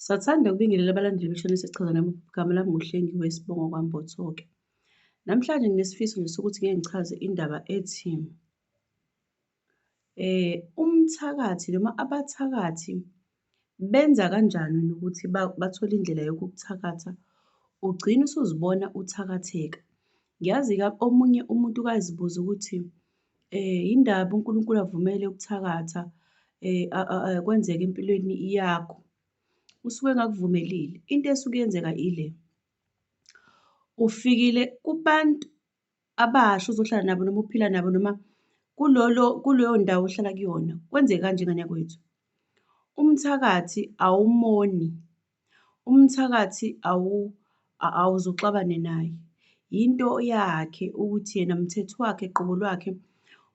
Sathanda ukubingelela abalandeli beshonile sesichaza nami igama lami nguHlengiwe Sibongo kwaMbotho-ke. Namhlanje nginesifiso nje sokuthi ngike ngichaze indaba ethi umthakathi noma abathakathi benza kanjani ukuthi bathole indlela yokukuthakatha ugcine usuzibona uthakatheka. Ngiyazi omunye umuntu ukazibuza ukuthi yindaba uNkulunkulu avumele ukuthakatha kwenzeke empilweni yakho. Usuke engakuvumelile. Into esuke yenzeka ile, ufikile kubantu abasha ozohlala nabo noma uphila nabo noma kuleyo ndawo ohlala kuyona. Kwenzeke kanje ngane yakwethu, umthakathi awumoni, umthakathi awuzuxabane naye. Yinto yakhe ukuthi yena mthetho wakhe, qobo lwakhe.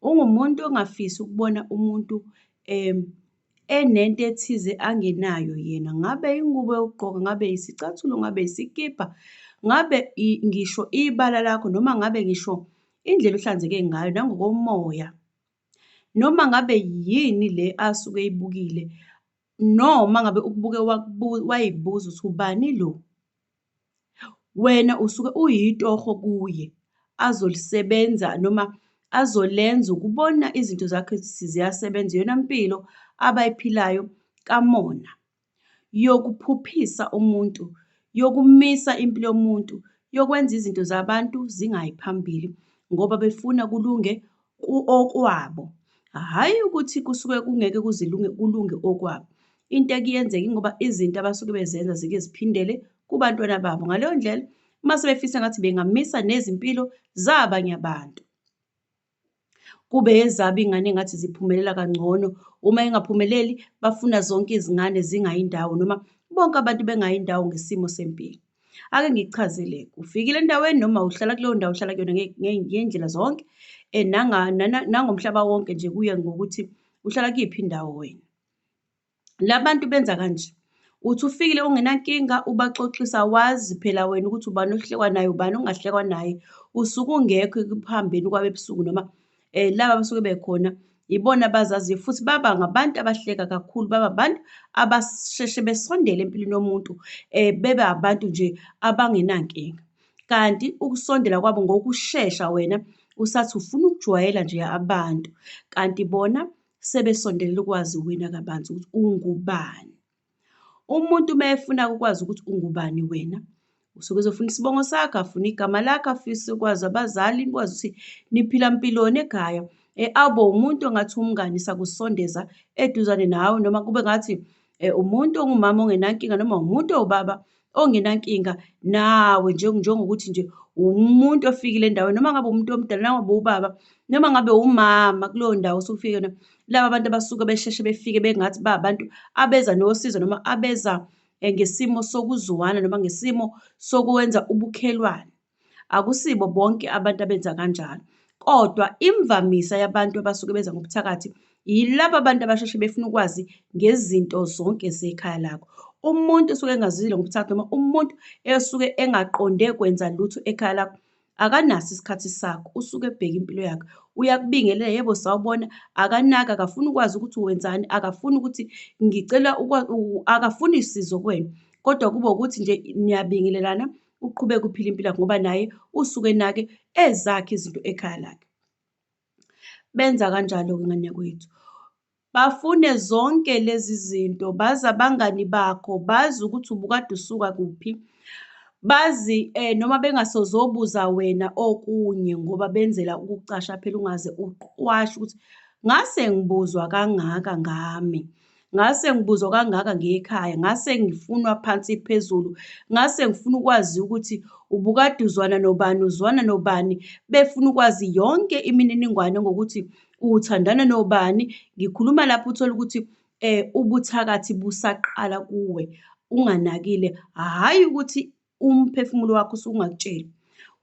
Ungumuntu ongafisi ukubona umuntu enento ethize angenayo yena. Ngabe ingubo yokugqoka, ngabe isicathulo, ngabe isikibha, ngabe ngisho ibala lakho, noma ngabe ngisho indlela ohlanzeke ngayo nangokomoya, noma ngabe yini le asuke eyibukile, noma ngabe ukubuke wayibuza ukuthi ubani lo? Wena usuke uyitoho kuye, azolisebenza noma azolenza ukubona izinto zakhe ziyasebenza. Iyona mpilo abayiphilayo kamona, yokuphuphisa umuntu, yokumisa impilo yomuntu, yokwenza izinto zabantu zingayi phambili ngoba befuna kulunge okwabo, hhayi ukuthi kusuke kungeke kulunge okwabo. Into ekuyenzeka ingoba izinto abasuke bezenza zike ziphindele kubantwana babo. Ngaleyo ndlela mase befisa ngathi bengamisa nezimpilo zabanye abantu, kube ezabo iy'ngane engathi ziphumelela kangcono. Uma engaphumeleli bafuna zonke izingane zingayi ndawo noma bonke abantu bengayi ndawo ngesimo sempilo. Ake ngikuchazele-ke, ufikile endaweni noma uhlala kuleyo ndawo ohlala kuyona ngey'ndlela zonke nangomhlaba wonke nje, kuya ngokuthi uhlala kuyiphi indawo wena. La bantu benza kanje, uthi ufikile ungenankinga, ubaxoxisa, wazi phela wena ukuthi ubani ohlekwa naye, ubani ongahlekwa naye. Usuke ungekho ekuhambeni kwabebusuku noma laba abasuke bekhona ibona abazaziyo futhi baba ngabantu abahleka kakhulu, baba abantu abasheshe besondele empilweni yomuntu, bebe abantu nje abangenankinga. Kanti ukusondela kwabo ngokushesha, wena usathi ufuna ukujwayela nje abantu, kanti bona sebesondelele ukwazi wena kabanzi ukuthi ungubani. Umuntu uma efuna ukwazi ukuthi ungubani wena, usuke ezofuna isibongo sakho, afune igama lakho, afise ukwazi abazali, nikwazi ukuthi niphila mpiloni ekhaya. Abe umuntu ongathi umngani sakusondeza eduzane nawe, noma kube ngathi umuntu ongumama ongenankinga, noma umuntu owubaba ongenankinga nawe, njengokuthi nje umuntu ofikile endaweni, noma ngabe umuntu omdala, noma ngabe ubaba, noma ngabe umama kuleyo ndawo osuke ufike kuyona. Laba abantu abasuke besheshe befike bengathi ba abantu abeza nosizo noma abeza ngesimo sokuzwana noma ngesimo sokwenza ubukhelwane. Akusibo bonke abantu abenza kanjalo, kodwa imvamisa yabantu abasuke beza ngobuthakathi yilaba abantu abasheshe befuna ukwazi ngezinto zonke zekhaya lakho. Umuntu osuke engazizile ngobuthakathi noma umuntu esuke engaqonde kwenza lutho ekhaya lakho, akanaso isikhathi sakho, usuke ebheka impilo yakhe. Uyakubingelela, yebo sawubona, akanaki, akafuni ukwazi ukuthi wenzani, akafuni ukuthi ngicela akafuni sizo kuwena, kodwa kube ukuthi nje niyabingelelana, uqhubeke uphile impilo yakho ngoba naye usuke enake ezakhe izinto ekhaya lakhe. Benza kanjalo-ke ngane yakwethu, bafune zonke lezi zinto, bazi abangani bakho, bazi ukuthi ubukade usuka kuphi, bazi noma bengasozobuza wena okunye ngoba benzela ukukucasha phela, ungaze uqhwashe ukuthi ngase ngibuzwa kangaka ngami, ngase ngibuzwa kangaka ngekhaya, ngase ngifunwa phansi phezulu, ngase ngifuna ukwazi ukuthi ubukade uzwana nobani, uzwana nobani, befuna ukwazi yonke imininingwane ngokuthi uthandana nobani. Ngikhuluma lapho uthole ukuthi ubuthakathi busaqala kuwe, unganakile, hhayi ukuthi umphefumulo wakho usuke ungakutsheli.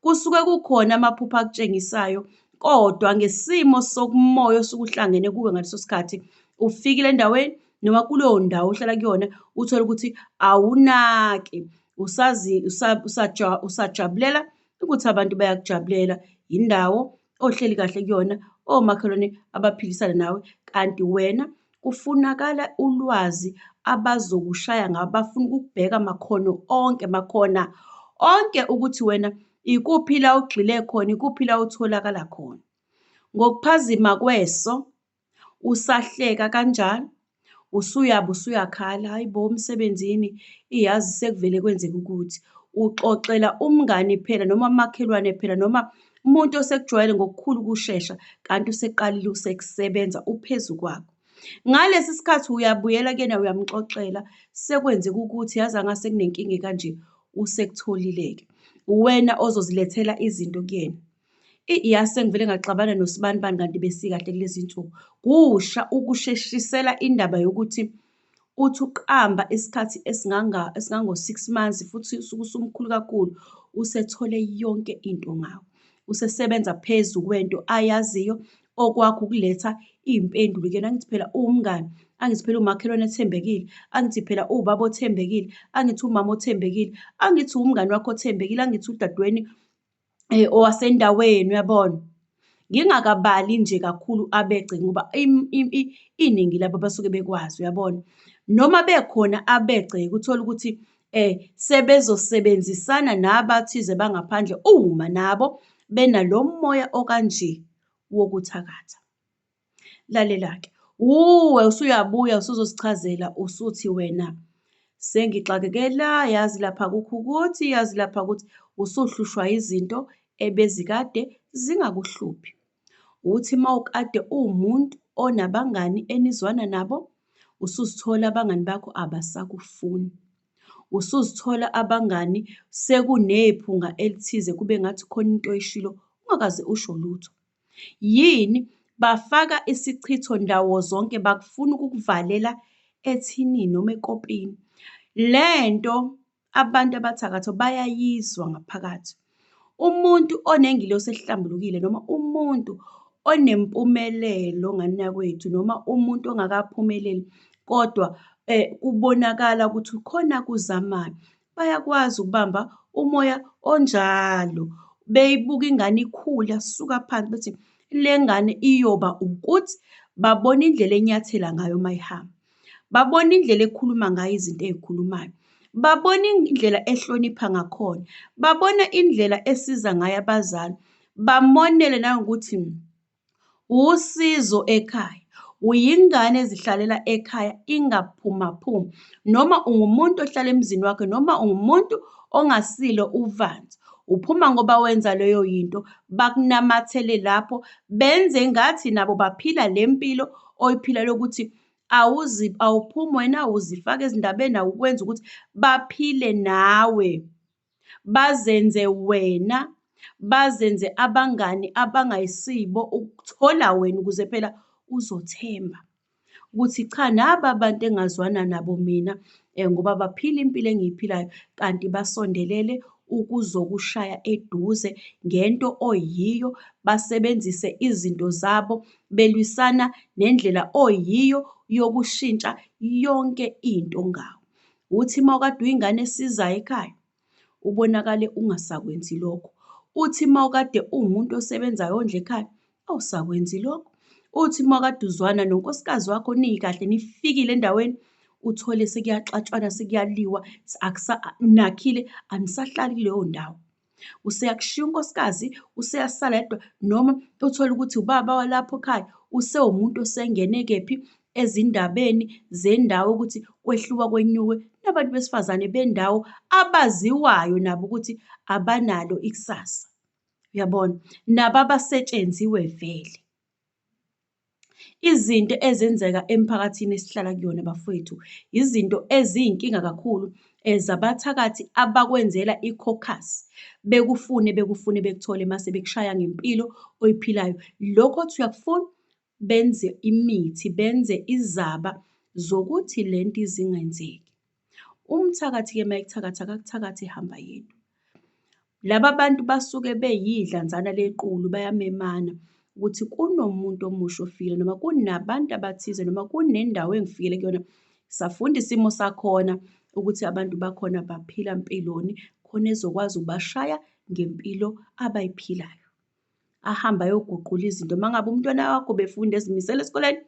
Kusuke kukhona amaphupho akutshengisayo, kodwa ngesimo sokumoya osuke uhlangene kuwe ngaleso sikhathi, ufikile endaweni noma kuleyo ndawo ohlala kuyona, uthole ukuthi awunaki, usajabulela ukuthi abantu bayakujabulela, indawo ohleli kahle kuyona, omakhelwane abaphilisana nawe, kanti wena kufunakala ulwazi abazokushaya ngabo, bafuna ukukubheka makhona onke ukuthi wena ikuphi la ugxile khona, ikuphi la utholakala khona. Ngokuphazima kweso, usahleka kanjalo, usuyakhala, hayi bo emsebenzini, iyazi sekuvele kwenzeka ukuthi. Uxoxela umngani phela noma umakhelwane phela noma umuntu osekujwayele ngokukhulu ukushesha, kanti useqalile usekusebenza uphezu kwakho. Ngalesi sikhathi uyabuyela kuyena uyamxoxela, sekwenzeka ukuthi yazi angase kunenkinga kanje, usekutholile-ke. Wena ozozilethela izinto kuyena. Yazi sengivele ngaxabana nosibanibani kanti besikahle kulezi nsuku. Kusha ukusheshisela indaba yokuthi uthi uqamba isikhathi esingango-6 months futhi usuke usumkhulu kakhulu, usethole yonke into ngawe. Usesebenza phezu kwento ayaziyo, okwakho ukuletha iy'mpendulo kuyena. Angithi phela uwumngani, angithi phela umakhelwane othembekile, angithi phela ubaba othembekile, angithi umama othembekile, angithi umngani wakho othembekile, angithi udadewenu owasendaweni, uyabona? Ngingakabali nje kakhulu abegce ngoba iningi labo basuke bekwazi, uyabona? Noma bekhona abegceke uthola ukuthi sebezosebenzisana nabathize bangaphandle uma nabo benalo moya okanje wokuthakatha. Lalela-ke, usuyabuya usuzosichazela usuthi wena sengixakeke la, yazi lapha kukho ukuthi, yazi lapha ukuthi, usuhlushwa izinto ebezikade zingakuhluphi. Uthi mawukade uwumuntu onabangani enizwana nabo, usuzithola abangani bakho abasakufuni. Usuzithola abangani sekunephunga elithize kube ngathi khona into oyishilo ungakaze usho lutho. Yini? Bafaka isichitho ndawo zonke, bakufuna ukukuvalela ethinini noma ekopini. Lento abantu abathakatha bayayizwa ngaphakathi. Umuntu onengilosi ehlambulukile noma umuntu onempumelelo nganinakwethu noma umuntu ongakaphumeleli kodwa kubonakala ukuthi khona kuzamayo, bayakwazi ukubamba umoya onjalo, beyibuka ingane ikhula suka phansi bethi le ngane iyoba ukuthi, babona indlela enyathela ngayo mayihamba, babona indlela ekhuluma ngayo izinto ey'khulumayo, babona indlela ehlonipha ngakhona, babona indlela esiza ngayo abazali, bamonele nangokuthi usizo ekhaya, uyingane ezihlalela ekhaya ingaphumaphumi, noma ungumuntu ohlala emzini wakhe noma ungumuntu ongasilo uvanzi. Uphuma ngoba wenza leyo yinto, bakunamathele lapho, benze ngathi nabo baphila le mpilo oyiphila lokuthi awuphumi wena, uzifaka ezindabeni, awukwenzi ukuthi baphile nawe, bazenze wena, bazenze abangani abangayisibo ukuthola wena ukuze phela uzothemba ukuthi cha, naba bantu engazwana nabo mina ngoba baphila impilo engiyiphilayo kanti basondelele ukuzokushaya eduze ngento oyiyo, basebenzise izinto zabo, belwisana nendlela oyiyo yokushintsha yonke into ngawe. Uthi mawukade uyingane esizayo ekhaya, ubonakale ungasakwenzi lokho. Uthi mawukade uwumuntu osebenzayo ondla ekhaya, awusakwenzi lokho. Uthi mawukade uzwana nonkosikazi wakho nikahle nifikile endaweni, uthole sekuyaxatshwana, sekuyaliwa, nakhile anisahlali kuleyo ndawo. Useyakushiya unkosikazi, useyasala yedwa noma uthole ukuthi ubaba walapho ekhaya usewumuntu osengene kephi ezindabeni zendawo ukuthi kwehliwa kwenyuke nabantu besifazane bendawo abaziwayo nabo ukuthi abanalo ikusasa. Uyabona? Nabo abasetshenziwe vele. Izinto ezenzeka emphakathini esihlala kuyona bafowethu, izinto eziyinkinga kakhulu zabathakathi abakwenzela i-caucus. Bekufune bekuthole mase bekushaya ngempilo oyiphilayo. Lokho othi uyakufuna, benze imithi, benze izaba zokuthi lento izingenzeki. Umthakathi-ke mayekuthakatha akakuthakathi ehamba yedwa. Laba bantu basuke beyidlanzana lequlu, bayamemana ukuthi kunomuntu omusha ofikile noma kunabantu abathize noma kunendawo engifikele kuyona. Safunda isimo sakhona ukuthi abantu bakhona baphila mpiloni khona ezokwazi ukubashaya ngempilo abayiphilayo. Ahamba ayoguqula izinto. Uma ngabe umntwana wakho befunda ezimisele esikoleni,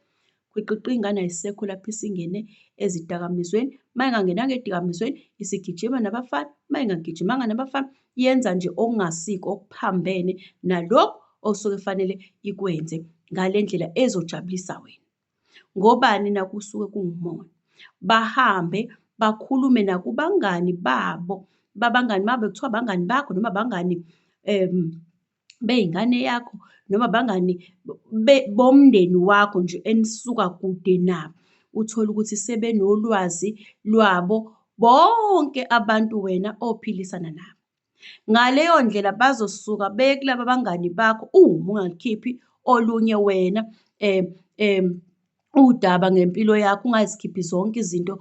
Kwiqiqi ingane ayisekho lapho isingene ezidakamizweni. Uma ingangenanga edakamizweni, isigijima nabafana. Uma ingagijimanga nabafana, yenza nje okungasiko okuphambene nalokhu osuke kufanele ikwenze ngale ndlela ezojabulisa wena. Ngobani na kusuke kungumona? Bahambe bakhulume nakubangani babo, babangani babo kuthiwa abangani bakho noma abangani bey'ngane yakho noma abangani bomndeni wakho nje enisuka kude nabo. Uthole ukuthi sebenolwazi lwabo bonke abantu wena ophilisana nabo. Ngaleyo ndlela bazosuka beye kulaba bangani bakho uma ungalikhiphi olunye wena udaba ngempilo yakho, ungazikhiphi zonke izinto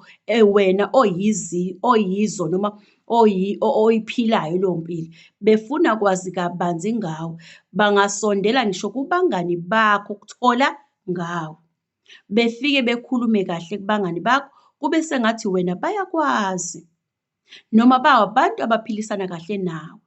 wena oyizo noma oyiphilayo leyo mpilo. Befuna kwazi kabanzi ngawe, bangasondela ngisho kubangani bakho ukuthola ngawe. Befike bekhulume kahle kubangani bakho, kube sengathi wena bayakwazi noma bawabantu abaphilisana kahle nawe.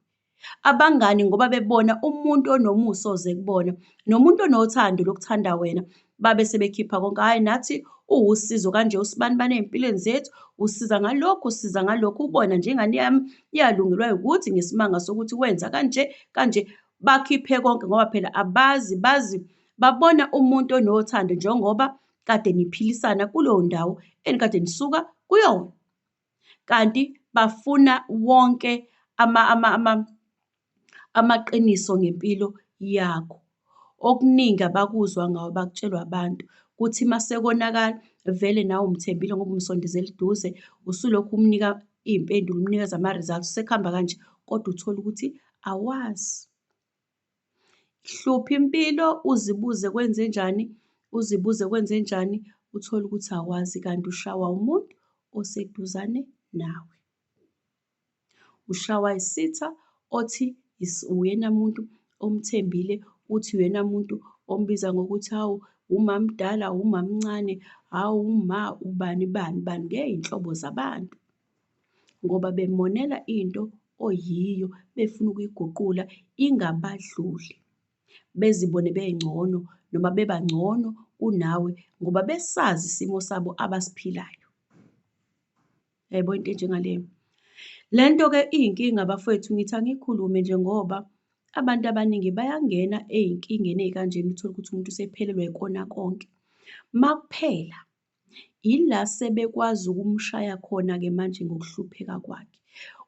Abangani ngoba bebona umuntu onomusa oze kubona, nomuntu onothando lokuthanda wena, babe sebekhipha konke. Hhayi nathi uwusizo kanje, usibanibani ey'mpilweni zethu, usiza ngalokhu, usiza ngalokhu. Ubona nje ingane yami iyalungelwa ukuthi ngesimanga sokuthi wenza kanje kanje. Bakhiphe konke ngoba phela bazi babona umuntu onothando njengoba kade niphilisana kuleyo ndawo enikade nisuka kuyona. Kanti bafuna wonke amaqiniso ngempilo yakho. Okuningi abakuzwa ngawe bakutshelwa abantu. Kuthi mase konakala vele nawe umthembile ngoba umsondezela eduze, usulokhu umnika iy'mpendulo, umnikeza ama-results, sekuhamba kanje, kodwa uthole ukuthi awazi. Hlupha impilo, uzibuze kwenzenjani, uzibuze kwenzenjani, uthole ukuthi awazi kanti ushawa umuntu oseduzane nawe. Ushawa isitha othi uyena muntu omthembile, uthi uyena muntu ombiza ngokuthi hawu umamdala, umamncane, hawu uma ubani bani bani ngey'nhlobo zabantu. Ngoba bemonela into oyiyo befuna ukuyiguqula ingabadluli. Bezibone bengcono noma bebangcono kunawe ngoba besazi isimo sabo abasiphilayo. Uyayibona into enjengaleyo? Le nto-ke iyinkinga bafowethu, ngithi angiyikhulume nje ngoba abantu abaningi bayangena ey'nkingeni ey'kanjena, uthole ukuthi umuntu usephelelwa yikona konke. Makuphela ila sebekwazi ukumshaya khona-ke manje ngokuhlupheka kwakhe.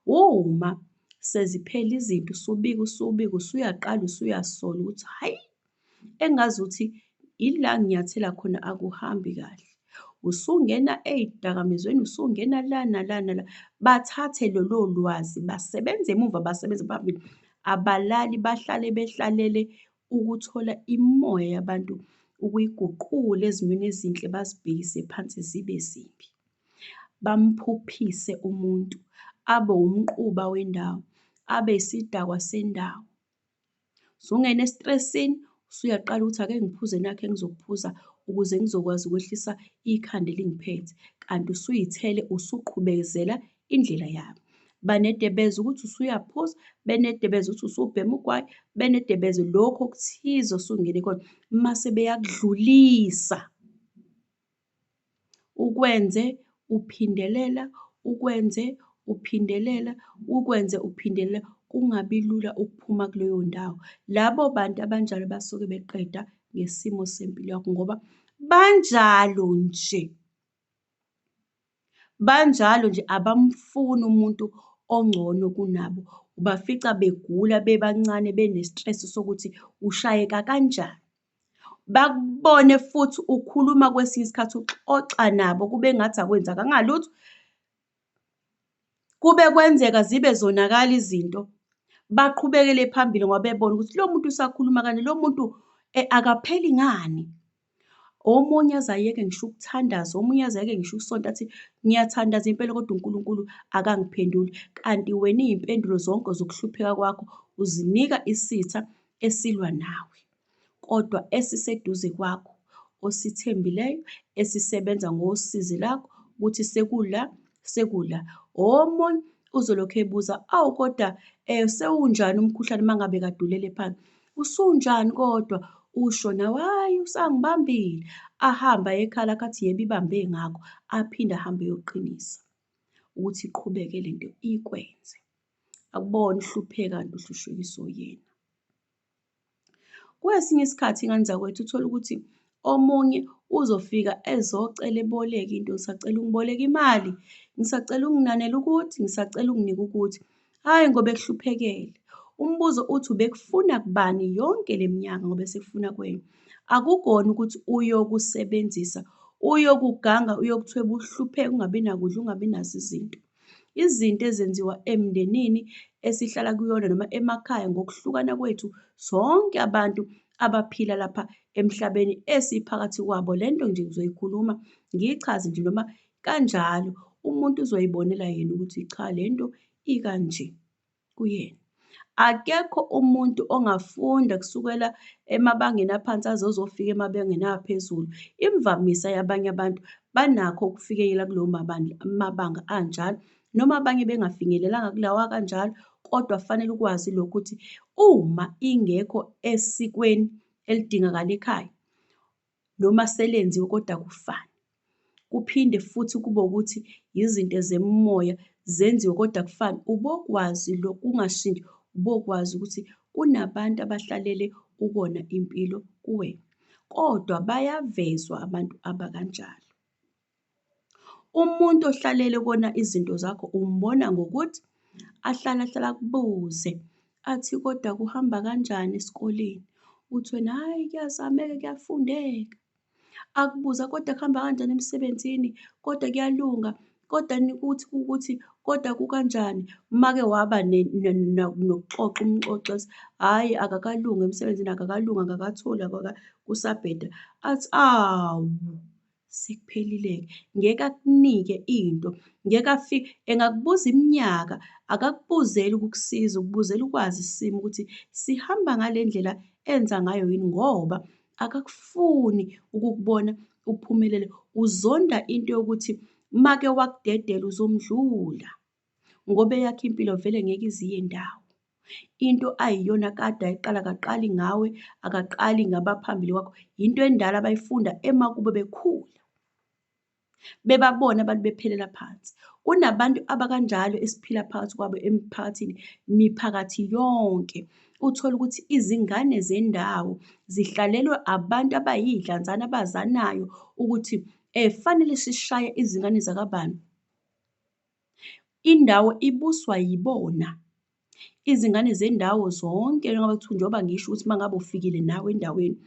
Uma seziphela izinto usubika usuyaqala usuyasola ukuthi hhayi, engazuthi ila nginyathela khona akuhambi kahle. Usungena ey'dakamizweni, usungena la nala nala. Bathathe lolo lwazi basebenze emuva, basebenze phambili. Abalali bahlale behlalele ukuthola imimoya yabantu, ukuyiguqula ezimweni ezinhle bazibhekise phansi zibe zimbi. Bamphuphise umuntu, abe umquba wendawo, abe isidakwa sendawo. Usungena estresini, usuyaqala ukuthi ake ngiphuze nakhu engizokuphuza ukuze ngizokwazi ukwehlisa ikhanda elingiphethe. Kanti usuy'thele usuqhubezela indlela yabo. Banedebeza ukuthi usuyaphuza, benedebeza ukuthi usubhema ugwayi, benedebeza lokhu okuthize osungene kona, mase beyakudlulisa. Ukwenze uphindelela, ukwenze uphindelela, ukwenze uphindelela, kungabi lula ukuphuma kuleyo ndawo. Labo bantu abanjalo basuke beqeda ngesimo sempilo yakho ngoba banjalo nje. Banjalo nje, abamfuni umuntu ongcono kunabo. Ubafica begula bebancane bene-stress sokuthi ushayeka kanjani. Bakubone futhi ukhuluma kwesinye isikhathi uxoxa nabo kube engathi akwenzakanga lutho. Kube kwenzeka zibe zonakala izinto, baqhubekele phambili ngoba bebona ukuthi lo muntu usakhuluma kanje, lo muntu akapheli ngani. Omunye aze ayeke ngisho ukuthandaza, omunye aze ayeke ngisho ukusonta athi ngiyathandaza impela kodwa uNkulunkulu akangiphenduli. Kanti wena iy'mpendulo zonke zokuhlupheka kwakho uzinika isitha esilwa nawe, kodwa esiseduze kwakho, osithembileyo, esisebenza ngosizi lakho ukuthi sekula. Omunye uzolokhu ebuza, kodwa sewunjani umkhuhlane uma ngabe kade ulele phansi? Usunjani kodwa? usho nawe, hhayi usangibambile. Ahambe aye ekhaya athi yebo ibambe ngakho, aphinde ahambe eyoqinisa ukuthi iqhubeke le nto ikwenze. Akubona uhlupheka kanti uhlushekiswa uyena. Kwesinye isikhathi ngane zakwethu uthole ukuthi omunye uzofika ezocela eboleke into, ngisacela ungiboleka imali, ngisacela unginanele ukuthi, ngisacela unginike ukuthi. Hhayi ngoba ekuhluphekele. Umbuzo uthi ubekufuna kubani yonke le minyaka ngoba esekufuna kwena. Akukona ukuthi uyokusebenzisa, uyokuganga, uyokuthweba uhlupheke, ungabi nakudla, ungabi nazo izinto. Izinto ezenziwa emndenini esihlala kuyona noma emakhaya ngokuhlukana kwethu sonke abantu abaphila lapha emhlabeni esiphakathi kwabo. Le nto nje ngizoyikhuluma ngiyichaze nje noma kanjalo umuntu uzoyibonela yena ukuthi cha le nto ikanje kuyena. Akekho umuntu ongafunda kusukela emabangeni aphansi aze azofika emabangeni aphezulu. Imvamisa yabanye abantu banakho ukufikelela kulowo mabanga anjalo noma abanye bengafinyelelanga kulawa kanjalo, kodwa fanele ukwazi lokhu ukuthi uma ingekho esikweni elidingakala ekhaya noma selenziwe kodwa akufani. Kuphinde futhi kube ukuthi izinto zemimoya zenziwe kodwa akufani. Ubokwazi lokhu ungashintshi, ubokwazi ukuthi kunabantu abahlalele ukona impilo kuwena, kodwa bayavezwa abantu abakanjalo. Umuntu ohlalele ukona izinto zakho umbona ngokuthi ahlala akubuze athi kodwa kuhamba kanjani esikoleni? Uthi wena hhayi kuyazameka, kuyafundeka. Akubuza kodwa kuhamba kanjani emsebenzini? Kodwa kuyalunga, kodwa ukuthi kodwa kukanjani? Make waba nokuxoxa umxoxisi, hhayi akakalungi emsebenzini, akakalungi, akakatholi, kusabheda. Athi awu sekuphelile-ke, ngeke akunike into, ngeke afike, engakubuza iminyaka, akakubuzeli ukukusiza, ukubuzela ukwazi isimo ukuthi sihamba ngale ndlela enza ngayo yini ngoba akakufuni ukukubona uphumelele. Uzonda into yokuthi make wakudedela uzomdlula ngoba eyakho impilo vele ngeke ize iye ndawo. Into ayiyona kade ayiqala akaqali ngawe, akaqali ngabaphambili kwakho. Into endala abayifunda emakubo bekhula, bebabona abantu bephelela phansi. Kunabantu abakanjalo esiphila phakathi kwabo emphakathini, miphakathi yonke. Uthole ukuthi izingane zendawo zihlalelwe abantu abayidlanzana abazanayo ukuthi fanele sishaye izingane zakabani. Indawo ibuswa yibona. Izingane zendawo zonke njengoba kuthiwa njengoba ngisho ukuthi uma ngabe ufikile nawe endaweni,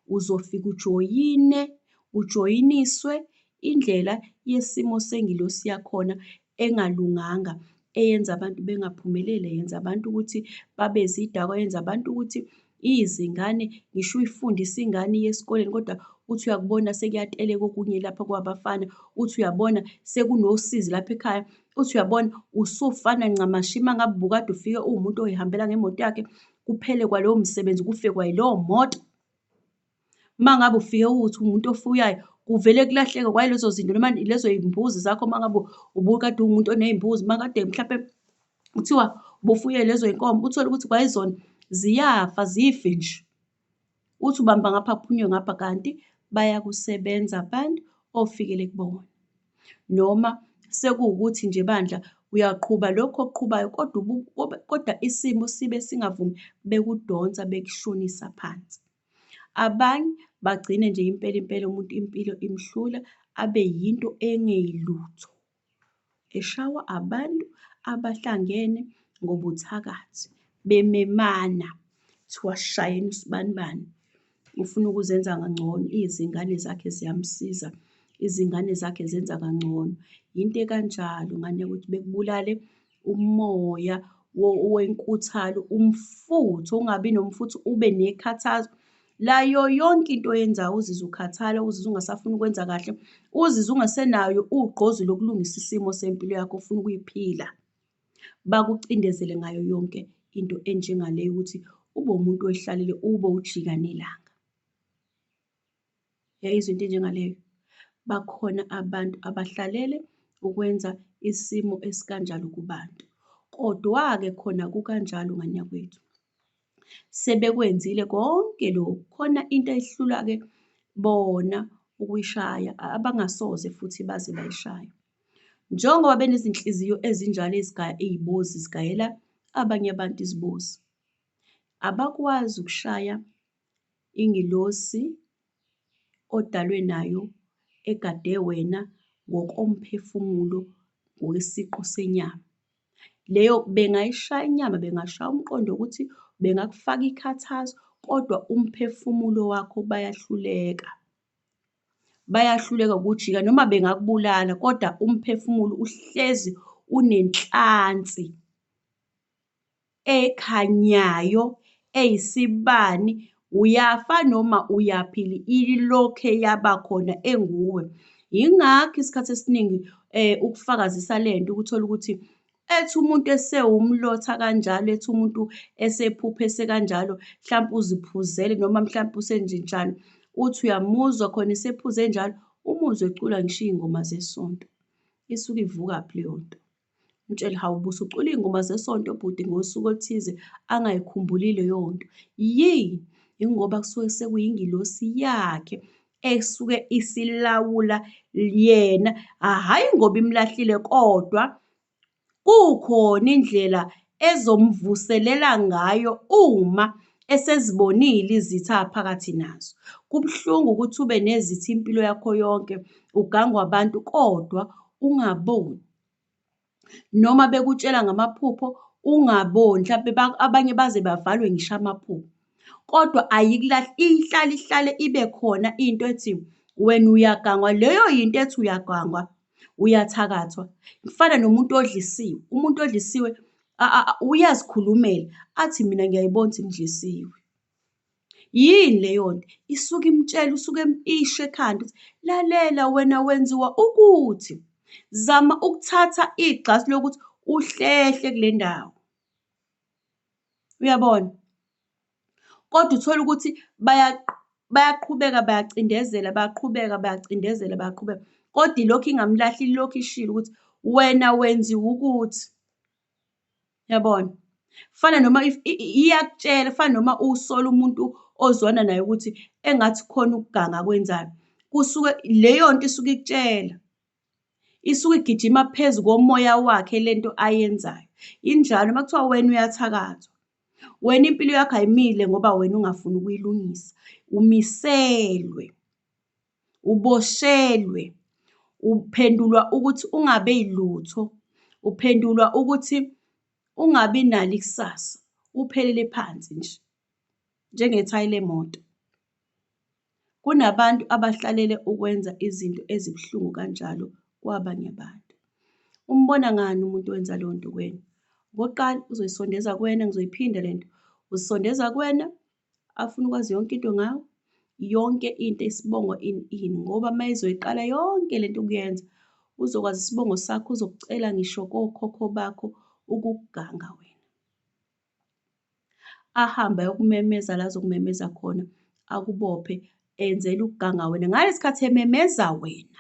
uzofika ujoyiniswe indlela yesimo sengilosi yakhona engalunganga, eyenza abantu bengaphumeleli, yenza abantu ukuthi babe zidakwa, yenza abantu ukuthi izingane ngisho uyifundisa ingane iye esikoleni kodwa uthi uyakubona sekuyateleka okunye lapha kwabafana, uthi uyabona sekunosizi lapha ekhaya, uthi uyabona usufana ncamashi uma ngabe ubukade ufike uwumuntu oyihambela ngemoto yakhe, kuphele kwalowo msebenzi kufe kwayileyo moto. Uma ngabe ufike uthi umuntu ofuyayo kuvele kulahleke kwalezo zinto noma lezo y'mbuzi zakho uma ngabe ubukade uwumuntu oney'mbuzi, uma kade mhlampe kuthiwa ubufuye lezo y'nkomo, uthole ukuthi kwayizona ziyafa zife nje. Uthi ubamba ngapha kuphunywe ngapha kanti bayakusebenza abantu ofikele kubona. Noma sekuwukuthi nje bandla uyaqhuba lokhu okuqhubayo kodwa isimo sibe singavumi bekudonsa bekushonisa phansi. Abanye bagcine nje impela umuntu impilo imhlula abe yinto engeyilutho, eshawa abantu abahlangene ngobuthakathi bememana kuthiwa shayeni usibanibani. Ufuna ukuzenza kangcono, izingane zakhe ziyamsiza, izingane zakhe zenza kangcono. Into ekanjalo ngane yakwethu bekubulale umoya wenkuthalo, umfutho, ungabi nomfutho ube nekhathazo. Layo yonke into oyenzayo uzizwe ukhathala, uzizwe ungasafuni ukwenza kahle, uzizwe ungasenayo ugqozi lokulungisa isimo sempilo yakho ofuna ukuyiphila. Bakucindezele ngayo yonke into enjengale yokuthi ube umuntu oyihlalele, ube ujika nelanga. Yayizwa into enjengaleyo? Bakhona abantu abahlalele ukwenza isimo esikanjalo kubantu. Kodwa-ke khona kukanjalo ngane yakwethu, sebekwenzile konke lokhu, khona into ehlula-ke bona ukuyishaya, abangasoze futhi baze bayishaya. Njengoba benezinhliziyo ezinjalo ezigaya iy'bozi, zigayela abanye abantu izibozi, abakwazi ukushaya ingilosi odalwe nayo egade wena ngokomphefumulo ngokwesiqu senyama. Leyo bengayishaya inyama, bengashaya umqondo wokuthi bengakufaka ikhathazo, kodwa umphefumulo wakho bayahluleka. Bayahluleka ukujika noma bengakubulala, kodwa umphefumulo uhlezi unenhlansi ekhanyayo, eyisibani, uyafa noma uyaphila, ilokhe yabakhona enguwe. Yingakho isikhathi esiningi ukufakazisa lento ukuthola ukuthi ethi umuntu esewumlotha kanjalo, ethi umuntu esephupha esekanjalo, mhlampe uziphuzele noma mhlampe usenzenjani, uthi uyamuzwa khona esephuze njalo, umuzwe ecula ngisho iy'ngoma zesonto. Isuke ivukaphi leyo nto? Umtshele, hawu ubusucula iy'ngoma zesonto bhuti ngosuku oluthize, angayikhumbuli leyo nto. Yini? Yingoba kusuke sekuyingilosi yakhe esuke isilawula yena, hhayi ngoba imlahlile, kodwa kukhona indlela ezomvuselela ngayo uma esezibonile izitha aphakathi nazo. Kubuhlungu ukuthi ube nezitha impilo yakho yonke, ugangwa abantu kodwa ungaboni. Noma bekutshela ngamaphupho ungaboni, mhlampe abanye baze bavalwe ngisho amaphupho. Kodwa ihlale ihlale ibe khona into ethi wena uyagangwa, leyo yinto ethi uyagangwa, uyathakathwa. Kufana nomuntu odlisiwe, umuntu odlisiwe uyazikhulumela athi mina ngiyayibona ukuthi ngidlisiwe. Yini leyo nto? Isuke imtshela, isuke isho ekhanda ukuthi lalela wena wenziwa ukuthi, zama ukuthatha igxasi lokuthi uhlehle kule ndawo. Uyabona? Kodwa uthole ukuthi bayaqhubeka bayacindezela, bayaqhubeka bayacindezela, bayaqhubeka. Kodwa ilokhu ingamlahli, ilokhu ishilo ukuthi wena wenziwa ukuthi. Uyabona? Kufana noma iyakutshela, kufana noma usola umuntu ozwana naye ukuthi engathi khona ukuganga akwenzayo. Kusuke leyo nto isuke ikutshela, isuke igijima phezu komoya wakhe lento ayenzayo. Injalo uma kuthiwa wena uyathakathwa, wena impilo yakho ayimile ngoba wena ungafuni ukuyilungisa. Umiselwe, uboshelwe, uphendulwa ukuthi ungabe yilutho, uphendulwa ukuthi ungabi nalo ikusasa, uphelele phansi nje, njengethayi lemoto. Kunabantu abahlalele ukwenza izinto ezibuhlungu kanjalo kwabanye abantu. Umbona ngani umuntu owenza leyo nto kuwena? Okokuqala, uzoyisondeza kuwena, ngizoyiphinda le nto. Uzisondeza kuwena, afune ukwazi yonke into ngawe, yonke into isibongo ini, ngoba uma ezoyiqala yonke le nto ukuyenza, uzokwazi isibongo sakho, uzokucela ngisho kokhokho bakho ukukuganga wena. Ahambe ayokumemeza la azokumemeza khona, akubophe, enzela ukuganga wena. Ngalesi khathi ememeza wena,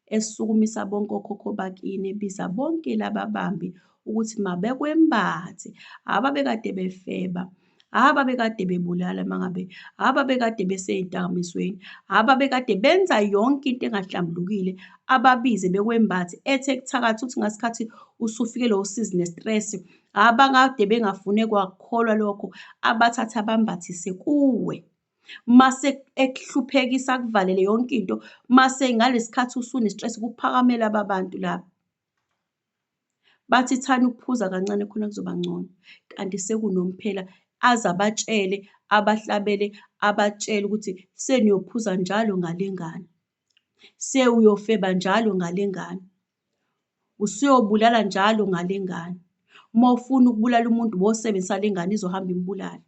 esukumisa bonke okhokho bakini, ebiza bonke laba bambi ukuthi mabekwembathe, ababekade befeba, ababekade bebulala mangabe, ababekade besey'dakamizweni, ababekade benza yonke into engahlambulukile, ababize bekwembathe, ethe kuthakathi uthi ngasikhathi usufikelwe usizi ne-stress, abakade bengafune kwakukholwa lokho, abathathe abambathise kuwe. Mase ekuhluphekisa akuvalele yonke into, mase ngalesi khathi usune-stress kuphakamela laba bantu laba. Bathi thani ukuphuza kancane khona kuzoba ngcono, kanti sekunomphela. Aze abatshele, abahlabele, abatshele ukuthi seniyophuza njalo ngale ngane, sewuyofeba njalo ngale ngane, usuyobulala njalo ngale ngane. Uma ufuna ukubulala umuntu wosebenzisa le ngane izohamba imbulala.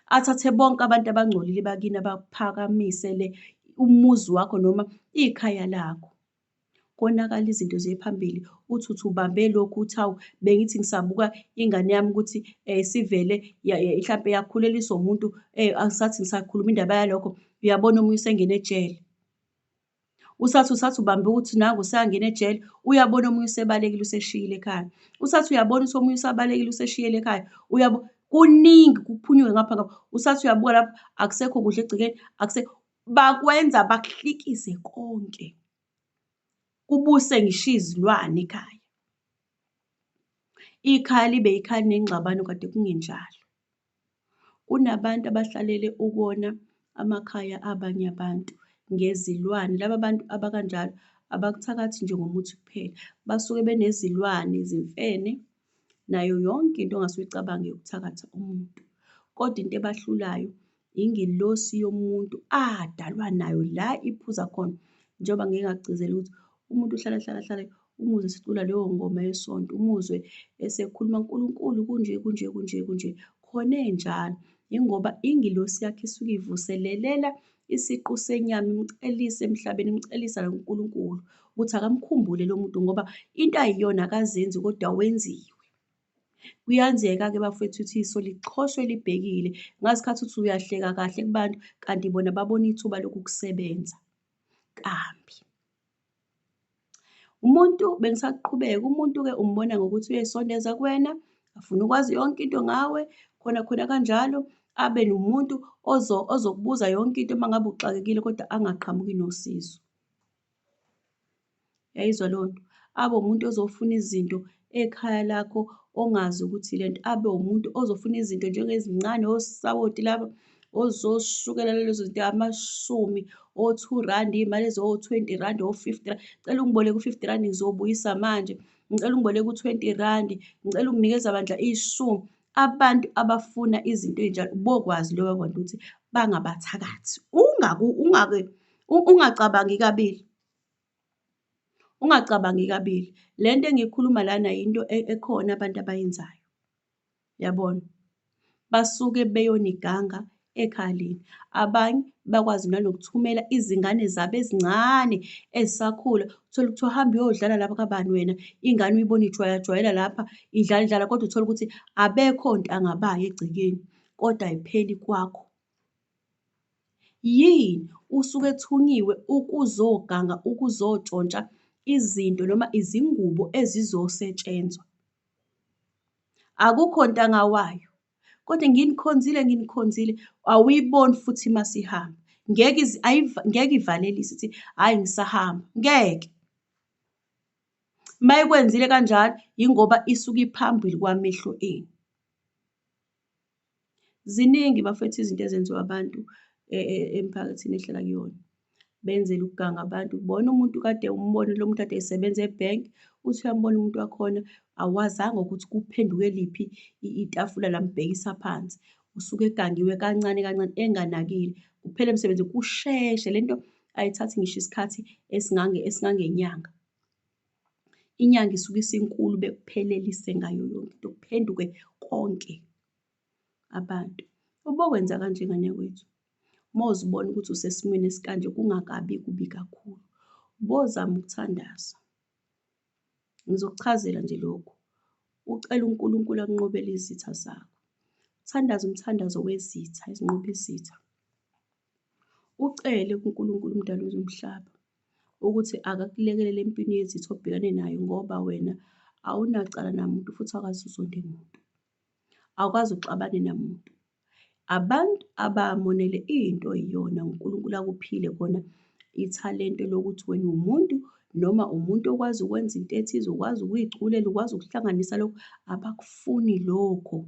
Athathe bonke abantu abangcolile bakini abaphakamisele umuzi wakho noma ikhaya lakho. Konakala izinto ziye phambili, uthi ubambe lokhu, uthi hawu bengithi ngisabuka ingane yami ukuthi sivele mhlampe yakhuleliswa umuntu, angisathi ngisakhuluma indaba yalokho, uyabona omunye usengene ejele. Usathi ubambe ukuthi nangu useyangena ejele, uyabona omunye usebalekile useshiyile ekhaya. Usathi uyabona ukuthi omunye usabalekile useshiyile ekhaya, kuningi kuphunyuke ngapha ngapha. Usathi uyabuka lapho akusekho kudla egcekeni, akusekho. Bakwenza bakuhlikise konke, kubuse ngisho izilwane ekhaya. Ikhaya libe ikhaya elinengxabano kade kungenjalo. Kunabantu abahlalele ukona amakhaya abanye abantu ngezilwane. Laba bantu abakanjalo abakuthakathi nje ngomuthi kuphela, basuke benezilwane, izimfene, nayo yonke into ongase uyicabange yokuthakatha umuntu. Kodwa into ebahlulayo ingelosi yomuntu adalwa nayo la iphuza khona. Njengoba ngike ngakugcizela ukuthi umuntu uhlala umuzwe esicula leyo ngoma yesonto, umuzwe esekhuluma uNkulunkulu kunje kunje kunje kunje. Khona enjalo, yingoba ingilosi yakhe isuke ivuselelela isiqu senyama imcelisa emhlabeni, imcelisa nakuNkulunkulu ukuthi akamkhumbule lo muntu ngoba into ayiyona akazenzi kodwa wenziwe. Kuyenzeka-ke bafowethu ukuthi iso lichoshwe libhekile ngazikhathi uthi uyahleka kahle kubantu kanti bona babona ithuba lokukusebenza kambi. Umuntu bengisaqhubeka, umuntu-ke umbona ngokuthi uyay'sondeza kuwena, afune ukwazi yonke into ngawe, khona kanjalo, abe nomuntu ozokubuza yonke into uma ngabe uxakekile kodwa angaqhamuki nosizo. Uyayizwa leyo nto? Abe umuntu ozofuna izinto ekhaya lakho ongazi ukuthi ile nto, abe umuntu ozofuna izinto njengezincane, osawoti laba ozoshukela lezo zinto amashumi, o-R2, iy'mali eziwo-R20, o-R50. Ngicela ungiboleke u-R50 ngizobuyisa manje. Ngicela ungiboleke u-R20, ngicela unginikeze bandla iy'shumi. Abantu abafuna izinto ey'njalo bokwazi loba bantu ukuthi bangabathakathi. Ungacabangi kabili. Ungacabangi kabili. Le nto engiyikhuluma lana yinto ekhona abantu abayenzayo. Yabona? Basuke beyoniganga ekhaya leni. Abanye bakwazi nanokuthumela izingane zabo ezincane ezisakhula. Uthole kuthiwa hamba uyodlala lapha kabani wena. Ingane uyibone ijwayajwayela lapha idlala kodwa uthole ukuthi abekho ontanga bayo egcekeni, kodwa ayipheli kwakho. Yini? Usuke ethunyiwe ukuzoganga, ukuzotshontsha izinto noma izingubo ezizosetshenzwa. Akukho ntanga wayo. Kodwa nginikhonzile, awuyiboni futhi masihamba. Ngeke ivalelise ithi hhayi ngisahamba, ngeke. Mayikwenzile kanjalo, yingoba isuke iphambili kwamehlo enu. Ziningi bafowethu izinto ezenziwa abantu emphakathini esihlala kuyona. Benzela ukuganga abantu. Bona umuntu kade umbone lo muntu kade esebenza ebhenki, uthi uyambona umuntu wakhona awazanga ukuthi kuphenduke liphi itafula lambhekisa phansi. Usuke egangiwe kancane kancane enganakile. Kuphele emsebenzi kusheshe. Le nto ayithathi ngisho isikhathi esingangenyanga. Inyanga isuke isinkulu bekuphelelise ngayo yonke into, kuphenduke konke abantu. Ubokwenza kanje nganyakwethu. Mawuzibona ukuthi usesimweni esikanje kungakabi kubi kakhulu, bozama ukuthandaza. Ngizokuchazela nje lokhu. Ucele uNkulunkulu akunqobele izitha zakho. Uthandaze umthandazo wezitha ezinqoba izitha. Ucele kuNkulunkulu umdali womhlaba ukuthi akakulekelele empini yezitha obhekane nayo ngoba wena awunacala namuntu futhi awukaze uzonde muntu. Awukwazi uxabane namuntu. Abantu abamonele into eyiyona uNkulunkulu akuphile kona ithalente lokuthi wena umuntu noma umuntu okwazi ukwenza into ethize, ukwazi ukuy'culela, ukwazi ukuhlanganisa lokho, abakufuni lokho.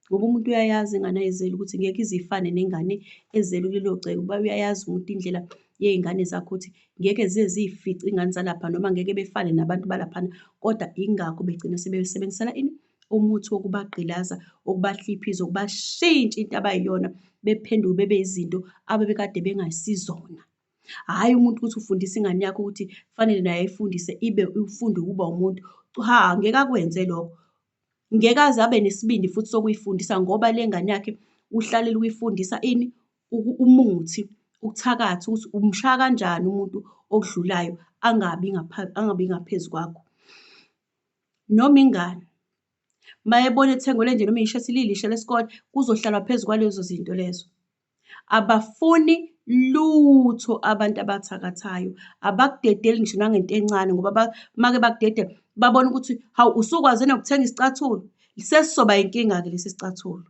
Ngoba umuntu uyayazi ingane ayizele ukuthi ngeke ize ifane nengane ezelwe kulelo gceke. Uba uyayazi umuntu indlela yey'ngane zakhe ukuthi ngeke zize ziy'fice iy'ngane zalapha noma ngeke befane nabantu balaphana. Kodwa ingakho begcina sebesebenzisana ini? Umuthi wokubagqilaza, ukubahliphiza, ukubashintsha into abayiyona bephenduke bebe izinto abebekade bengasizona. Hhayi umuntu ukuthi ufundisa ingane yakho ukuthi kufanele naye ayifundise ibe ufunde ukuba umuntu. Cha, ngeke akwenze lokho. Ngeke aze abe nesibindi futhi sokuyifundisa ngoba le ngane yakhe uhlalele ukuyifundisa ini? Umuthi, ukuthakatha ukuthi umshaya kanjani umuntu okudlulayo angabi ngaphezu kwakho. Noma ingane mayebona ethengelwe nje noma ishati lilisha lesikole kuzohlalwa phezu kwalezo zinto lezo. Abafuni lutho abantu abathakathayo. Abakudedeli ngisho nangento encane ngoba make bakudedela babona ukuthi hawu usukwazi nokuthenga isicathulo. Sesizoba inkinga-ke lesi sicathulo.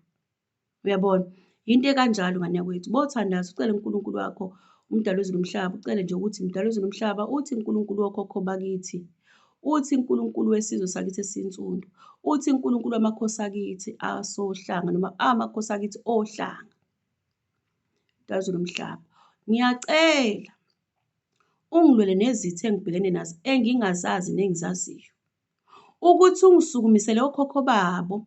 Uyabona? Into ekanjalo ngane yakwethu. Bothandaza ucele uNkulunkulu wakho, umdali wezulu nomhlaba, ucele nje ukuthi mdali wezulu nomhlaba, uthi uNkulunkulu wokhokho bakithi, uthi uNkulunkulu wesizwe sakithi esiyinsundu, uthi uNkulunkulu wamakhosi akithi asohlanga noma amakhosi akithi ohlanga. Mdali wezulu nomhlaba, ngiyacela ungilwele nezitha engibhekene nazo engingazazi nengizaziyo, ukuthi ungisukumisele okhokho babo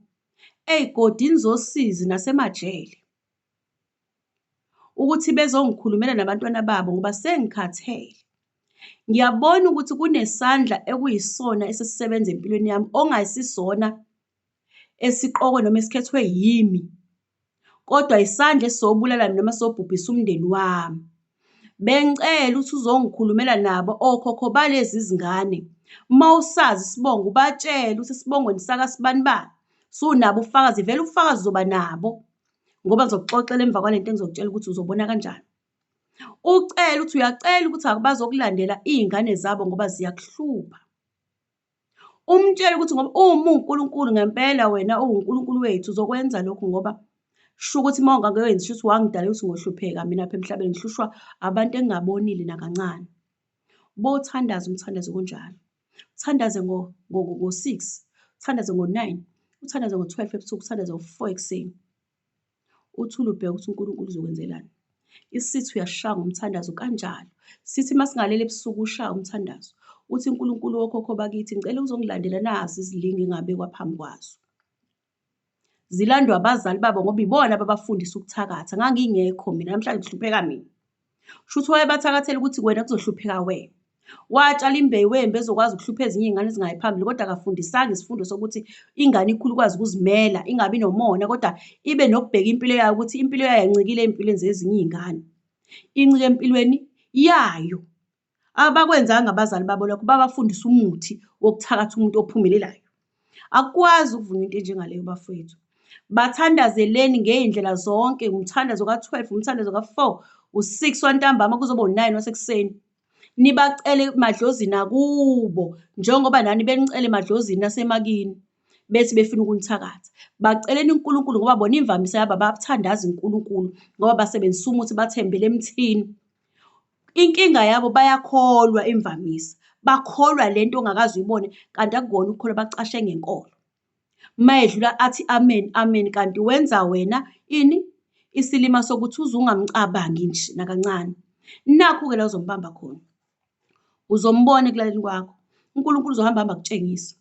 ey'godini zosizi nasemajele, ukuthi bezongikhulumela nabantwana babo ngoba sengikhathele. Ngiyabona ukuthi kunesandla ekuyisona esesisebenza empilweni yami ongasisona esiqokwe noma esikhethwe yimi, kodwa isandla esisobulala noma sobhubhisa umndeni wami. Bengicela ukuthi uzongikhulumela nabo okhokho balezi zingane. Mawusazi isibongo ubatshele ukuthi esibongweni sakasibanibani sunabo ufakazi, vele ufakazi uzoba nabo ngoba ngizokuxoxela emva kwalento engizokutshela ukuthi uzobona kanjani. Ucele ukuthi uyacela ukuthi bazokulandela iy'ngane zabo ngoba ziyakuhlupha. Umtshele ukuthi ngoba uma uNkulunkulu ngempela wena uwuNkulunkulu wethu uzokwenza lokhu ngoba sho ukuthi uma ungakwenzi shuthi wangidala ukuthi ngohlupheka mina apha emhlabeni ngihlushwa abantu engingabonile nakancane. Bothandaza umthandazo onjalo. Uthandaze ngo-6, uthandaze ngo-9, uthandaze ngo-12 ebusuku, uthandaze ngo-4 ekuseni. Uthule ubheke ukuthi uNkulunkulu uzokwenzelani. Isithi uyashaya ngomthandazo kanjalo. Sithi masingalele ebusuku ushaya umthandazo. Uthi uNkulunkulu wokhokho bakithi ngicela uzongilandela nazi izilingo engabekwa phambi kwazo. Zilandwa abazali babo ngoba ibona ababafundisa ukuthakatha. Ngangingekho mina namhlanje kuhlupheka mina. Shuthi wayebathakathela ukuthi wena kuzohlupheka wena. Watshala imbewu wembe ezokwazi ukuhlupha ezinye iy'ngane ezingayi phambili, kodwa akafundisanga isifundo sokuthi ingane ikhule ikwazi ukuzimela, ingabi nomona, kodwa ibe nokubheka impilo yayo ukuthi impilo yayo yancikile ey'mpilweni zezinye iy'ngane. Incike empilweni yayo. Abakwenzanga abazali babo lokho, babafundisa umuthi wokuthakatha umuntu ophumelelayo. Akukwazi ukuvuna into enjengaleyo bafowethu. Bathandazeleni ngey'ndlela zonke, umthandazo ka-12, umthandazo ka-4, u-6 wantambama kuzoba u-9 wasekuseni. Nibacele madlozini akubo njengoba nani benicele madlozini nasemakini bethi befuna ukunithakatha. Baceleni uNkulunkulu ngoba bona imvamisa yabo abathandazi uNkulunkulu ngoba basebenzisa umuthi bathembele emthini. Inkinga yabo bayakholwa imvamisa, bakholwa lento ongakaze uyibone kanti akukona ukukholwa, bacashe ngenkolo. Mayedlula athi amen, amen, kanti wenza wena ini? Isilima sokuthi uze ungamcabangi nje nakancane. Nakhu-ke la uzombamba khona. Uzombona ekulaleni kwakho. uNkulunkulu uzohamba hamba akutshengisa.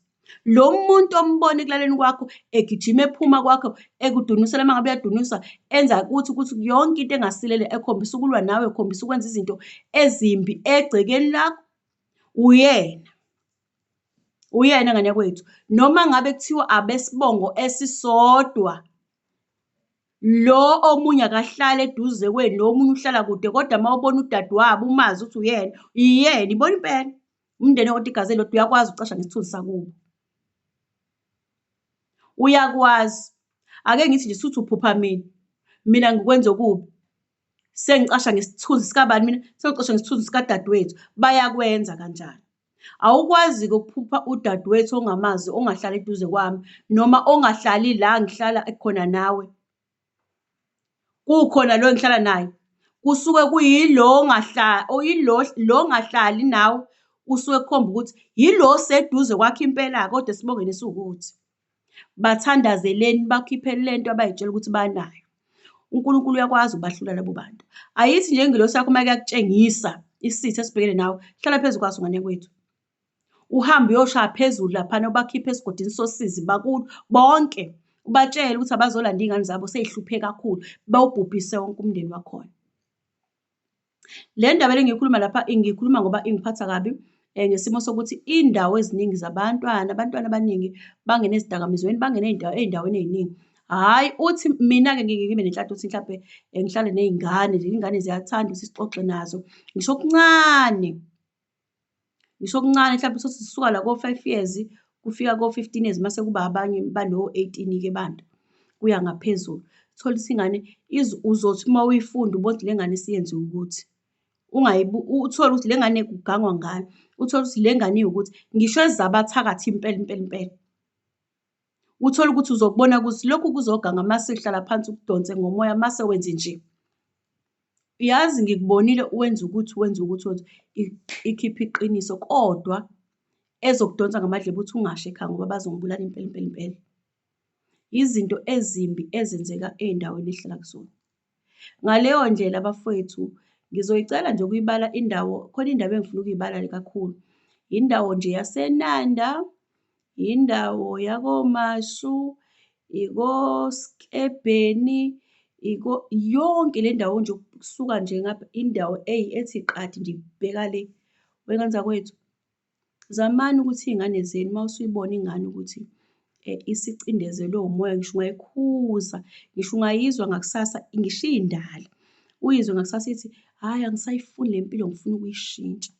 Lo muntu ombona ekulaleni kwakho egijima ephuma kwakho ekudunusela uma ngabe uyadunuswa enza ukuthi yonke into engasilele ekhombisa ukulwa nawe, ekhombisa ukwenza izinto ezimbi egcekeni lakho, uyena ngane yakwethu. Noma ngabe kuthiwa abesibongo esisodwa, lo omunye akahlala eduze kwenu, lo omunye uhlala kude, kodwa uma ubona udadewabo umazi ukuthi iyena, ibona impela. Umndeni kodwa igazi elilodwa uyakwazi ukucasha ngesithunzi sakubo. Uyakwazi. Ake ngithi nje suthi uphupha mina ngikwenze okubi. Sengicasha ngesithunzi sikabani mina? Sengicasha ngesithunzi sikadadewethu. Bayakwenza kanjalo. Awukwazi-ke ukuphupha udadewethu ongamazi, ongahlali eduze kwami noma ongahlali la ngihlala khona nawe. Kukhona lo engihlala naye. Kusuke kuyilo lo ongahlali nawe usuke kukhomba ukuthi yilo oseduze kwakho impela, kodwa esibongeni esiwukuthi. Bathandazeleni bakhiphe lento abay'tshela ukuthi banayo. uNkulunkulu uyakwazi ukubahlula labo bantu. Ayithi nje ingelosi yakho uma kuyakutshengisa isitha esibhekene nawe, hlala phezu kwaso ngane kwethu. Uhambe uyoshaya phezulu laphana ubakhiphe esigodini sosizi bonke. Ubatshele ukuthi abazolanda iy'ngane zabo sey'hluphe kakhulu, bawubhubhise wonke umndeni wakhona. Le ndaba engiyikhuluma lapha ngiyikhuluma ngoba ingiphatha kabi ngesimo sokuthi indawo eziningi abantwana abaningi bangene ezidakamizweni, bangene ey'ndaweni ey'ningi. Hhayi, uthi mina-ke ngibe nenhlanhla ukuthi mhlampe ngihlale ney'ngane, iy'ngane ziyathanda ukuthi sixoxe nazo. Ngisho okuncane mhlampe sisuka la ko-5 years kufika ko-15 years mase kuba abanye bano-18-ke bantu kuya ngaphezulu. Thola ukuthi ingane uzothi uma uyifunda ubone ukuthi le ngane isiyenziwe ukuthi. Uthole ukuthi le ngane kugangwa ngani, uthole ukuthi le ngane iwukuthi. Ngisho ezabathakathi impela. uthole ukuthi uzokubona ukuthi lokhu kuzoganga mase uhlala phansi ukudonse ngomoya mase wenze nje. Yazi ngikubonile wenza ukuthi, ikhiphe iqiniso kodwa ezokudonsa ngamadlebe uthi ungasho ekhaya ngoba bazongibulala impela impela impela. Izinto ezimbi ezenzeka ey'ndaweni esihlala kuzona. Ngaleyo ndlela bafowethu, ngizoyicela nje ukuyibala indawo, khona indawo engifuna ukuyibala kakhulu. Indawo nje yaseNanda, indawo yakoMashu, ikoSkebheni, yonke le ndawo nje ukusuka nje ngapha indawo ethi qatha nje ibheka le. Wengane zakwethu, zamani ukuthi iy'ngane zenu uma usuyibona ingane ukuthi isicindezelwe umoya, ngisho ungayikhuza, ngisho ungayizwa ngakusasa, ngisho iy'ndala, uyizwe ngakusasa ithi, hhayi angisayifuni le mpilo ngifuna ukuyishintsha.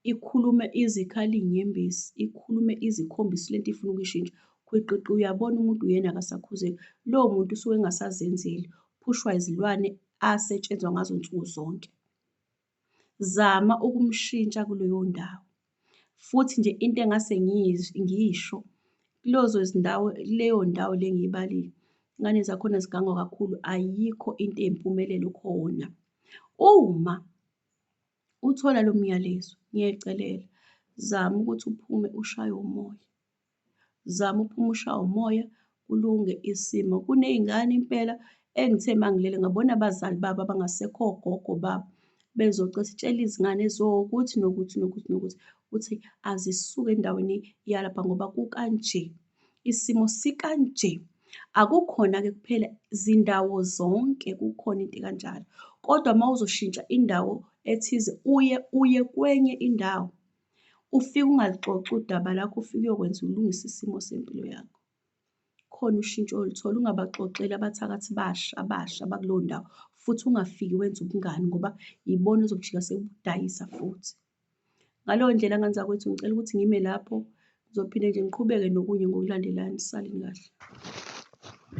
Ikhulume izikhali iy'nyembezi, ikhulume izikhombise lento ifuna ukuyishintsha. Khwiqiqi uyabona umuntu uyena akasakhuzeki. Lowo muntu usuke engasazenzeli, uphushwa izilwane asetshenzwa ngazo nsuku zonke. Zama ukumshintsha kuleyo ndawo. Futhi nje into engase ngisho leyo ndawo le engiyibalile, iy'ngane zakhona zigangwa kakhulu, ayikho into eyimpumelelo khona. Uma uthola lo myalezo, ngiyayicelela, zama ukuthi uphume ushaye umoya. Zama uphume ushaye umoya, kulunge isimo. Kuney'ngane impela engithe mangilele ngabona abazali babo abangasekho, ogogo babo bezocela sitshele izingane eziwukuthi nokuthi nokuthi nokuthi ukuthi azisuke endaweni yalapha ngoba kukanje, isimo sikanje. Akukhona-ke kuphela zindawo zonke kukhona into ekanjalo. Kodwa uma uzoshintsha indawo ethize uye kwenye indawo, ufike ungalixoxi udaba lakho, ufike uyokwenza ulungise isimo sempilo yakho. Khona ushintsho oluthola, ungabaxoxeli abathakathi abasha bakuleyo ndawo, futhi ungafiki wenze ubungani ngoba yibona ezokujika sekudayisa futhi. Ngaleyo ndlela ngane zakwethu ngicela ukuthi ngime lapho, ngizophinde nje ngiqhubeke nokunye ngokulandelana. Salini kahle.